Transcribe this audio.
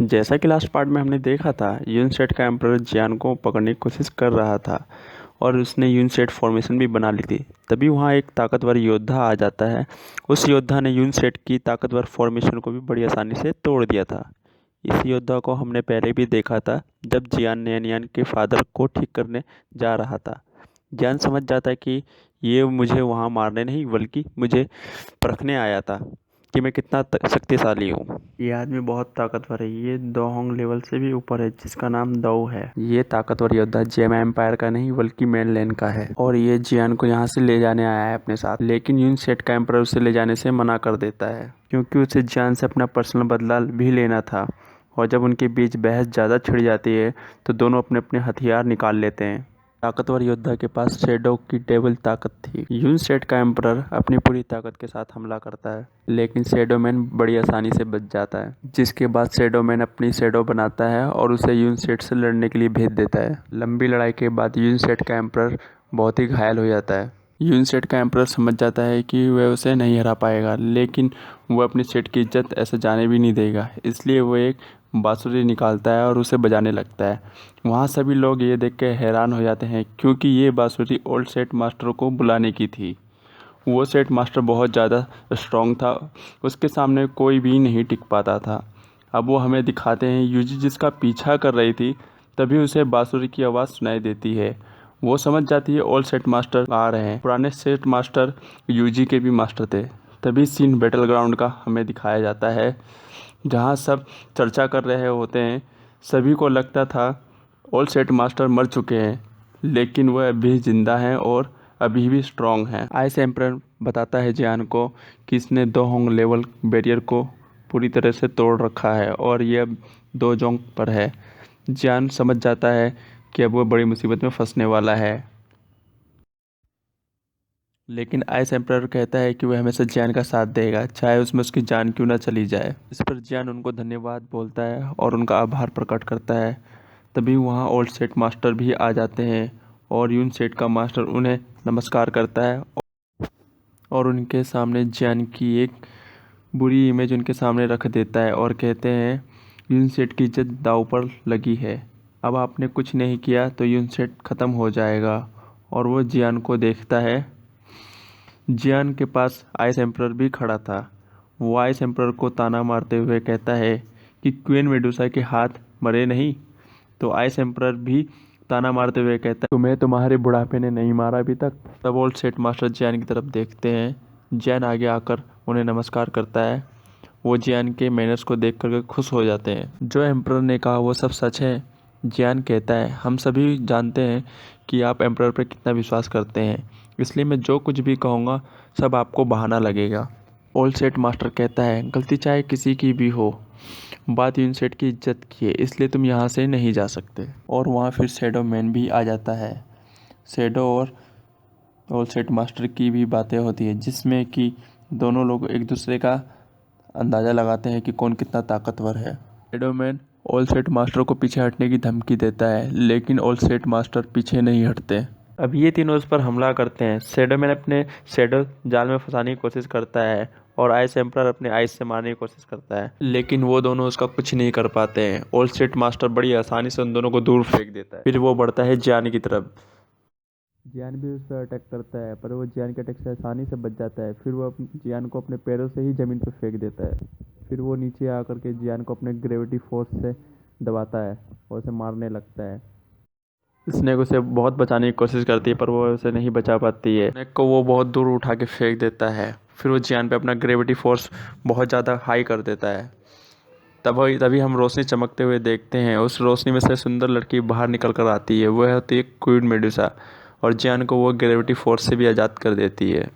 जैसा कि last part में हमने देखा था, यूनसेट का एम्परर जियान को पकड़ने की कोशिश कर रहा था और उसने यूनसेट फॉर्मेशन भी बना ली थी। तभी वहाँ एक ताकतवर योद्धा आ जाता है। उस योद्धा ने यूनसेट की ताकतवर फॉर्मेशन को भी बड़ी आसानी से तोड़ दिया था। इस योद्धा को हमने पहले भी देखा था, जब जियान नैनयान के फादर को ठीक करने जा रहा था। जियान समझ जाता है कि ये मुझे वहाँ मारने नहीं बल्कि मुझे परखने आया था कि मैं कितना शक्तिशाली हूँ। ये आदमी बहुत ताकतवर है। ये दोहोंग लेवल से भी ऊपर है, जिसका नाम दो है। ये ताकतवर योद्धा जेमा एम्पायर का नहीं बल्कि मेनलैंड का है और ये जियान को यहाँ से ले जाने आया है अपने साथ। लेकिन यूनसेट का एम्परर उसे ले जाने से मना कर देता है, क्योंकि उसे जियान से अपना पर्सनल बदला भी लेना था। और जब उनके बीच बहस ज़्यादा छिड़ जाती है तो दोनों अपने अपने हथियार निकाल लेते हैं। ताकतवर योद्धा के पास शैडो की डेविल ताकत थी। यूनसेट का एम्परर अपनी पूरी ताकत के साथ हमला करता है, लेकिन शैडो मैन बड़ी आसानी से बच जाता है। जिसके बाद शैडो मैन अपनी शैडो बनाता है और उसे यूनसेट से लड़ने के लिए भेज देता है। लंबी लड़ाई के बाद यूनसेट का एम्परर बहुत ही घायल हो जाता है। यूनसेट का एम्परर समझ जाता है कि वह उसे नहीं हरा पाएगा, लेकिन वह अपनी सेट की इज्जत ऐसे जाने भी नहीं देगा। इसलिए वह एक बांसुरी निकालता है और उसे बजाने लगता है। वहाँ सभी लोग ये देख के हैरान हो जाते हैं, क्योंकि ये बांसुरी ओल्ड सेट मास्टर को बुलाने की थी। वो सेट मास्टर बहुत ज़्यादा स्ट्रॉन्ग था, उसके सामने कोई भी नहीं टिक पाता था। अब वो हमें दिखाते हैं यूजी जिसका पीछा कर रही थी, तभी उसे बांसुरी की आवाज़ सुनाई देती है। वो समझ जाती है ओल्ड सेट मास्टर आ रहे हैं। पुराने सेट मास्टर यूजी के भी मास्टर थे। तभी सीन बैटल ग्राउंड का हमें दिखाया जाता है, जहाँ सब चर्चा कर रहे होते हैं। सभी को लगता था ओल्ड सेट मास्टर मर चुके हैं, लेकिन वह अभी जिंदा हैं और अभी भी स्ट्रॉन्ग हैं। आइस एम्परर बताता है जियान को कि इसने दोहोंग लेवल बैरियर को पूरी तरह से तोड़ रखा है और ये अब दो जोंग पर है। जियान समझ जाता है कि अब वो बड़ी मुसीबत में फंसने वाला है, लेकिन आइस एम्परर कहता है कि वह हमेशा जियान का साथ देगा, चाहे उसमें उसकी जान क्यों ना चली जाए। इस पर जियान उनको धन्यवाद बोलता है और उनका आभार प्रकट करता है। तभी वहाँ ओल्ड सेट मास्टर भी आ जाते हैं और यून सेट का मास्टर उन्हें नमस्कार करता है और उनके सामने जियान की एक बुरी इमेज उनके सामने रख देता है और कहते हैं यून सेट की इज्जत दांव पर लगी है। अब आपने कुछ नहीं किया तो यून सेट ख़त्म हो जाएगा। और वो जियान को देखता है। जियान के पास आइस एम्परर भी खड़ा था। वो आइस एम्परर को ताना मारते हुए कहता है कि क्वीन मेडुसा के हाथ मरे नहीं। तो आइस एम्परर भी ताना मारते हुए कहता है, तुम्हें तुम्हारे बुढ़ापे ने नहीं मारा अभी तक। तब ओल्ड सेट मास्टर जियान की तरफ देखते हैं। जियान आगे आकर उन्हें नमस्कार करता है। वो जियान के मैनर्स को देख कर खुश हो जाते हैं। जो एम्परर ने कहा वो सब सच है। जियान कहता है, हम सभी जानते हैं कि आप एम्परर पर कितना विश्वास करते हैं, इसलिए मैं जो कुछ भी कहूँगा सब आपको बहाना लगेगा। ओल्ड सेट मास्टर कहता है, गलती चाहे किसी की भी हो, बात यून सेट की इज्जत की है, इसलिए तुम यहाँ से नहीं जा सकते। और वहाँ फिर शैडो मैन भी आ जाता है। शैडो और ओल्ड सेट मास्टर की भी बातें होती है, जिसमें कि दोनों लोग एक दूसरे का अंदाज़ा लगाते हैं कि कौन कितना ताकतवर है। Shadow man old set master को पीछे हटने की धमकी देता है, लेकिन ओल्ड सेट मास्टर पीछे नहीं हटते। अब ये तीनों उस पर हमला करते हैं। शैडो मैन अपने शैडो जाल में फंसाने की कोशिश करता है और आइस एम्परर अपने आइस से मारने की कोशिश करता है, लेकिन वो दोनों उसका कुछ नहीं कर पाते हैं। ओल्ड सेट मास्टर बड़ी आसानी से उन दोनों को दूर फेंक देता है। फिर वो बढ़ता है जियान की तरफ। जियान भी उस पर अटैक करता है, पर वो जियान के अटैक से आसानी से बच जाता है। फिर वो जियान को अपने पैरों से ही ज़मीन पर फेंक देता है। फिर वो नीचे आकर के जियान को अपने ग्रेविटी फोर्स से दबाता है और उसे मारने लगता है। स्नेक उसे बहुत बचाने की कोशिश करती है, पर वो उसे नहीं बचा पाती है। स्नेक को वो बहुत दूर उठा के फेंक देता है। फिर वो जियान पे अपना ग्रेविटी फोर्स बहुत ज़्यादा हाई कर देता है। तभी हम रोशनी चमकते हुए देखते हैं। उस रोशनी में से सुंदर लड़की बाहर निकल कर आती है। वह होती है क्वीन मेडुसा और जियान को वो ग्रेविटी फोर्स से भी आज़ाद कर देती है।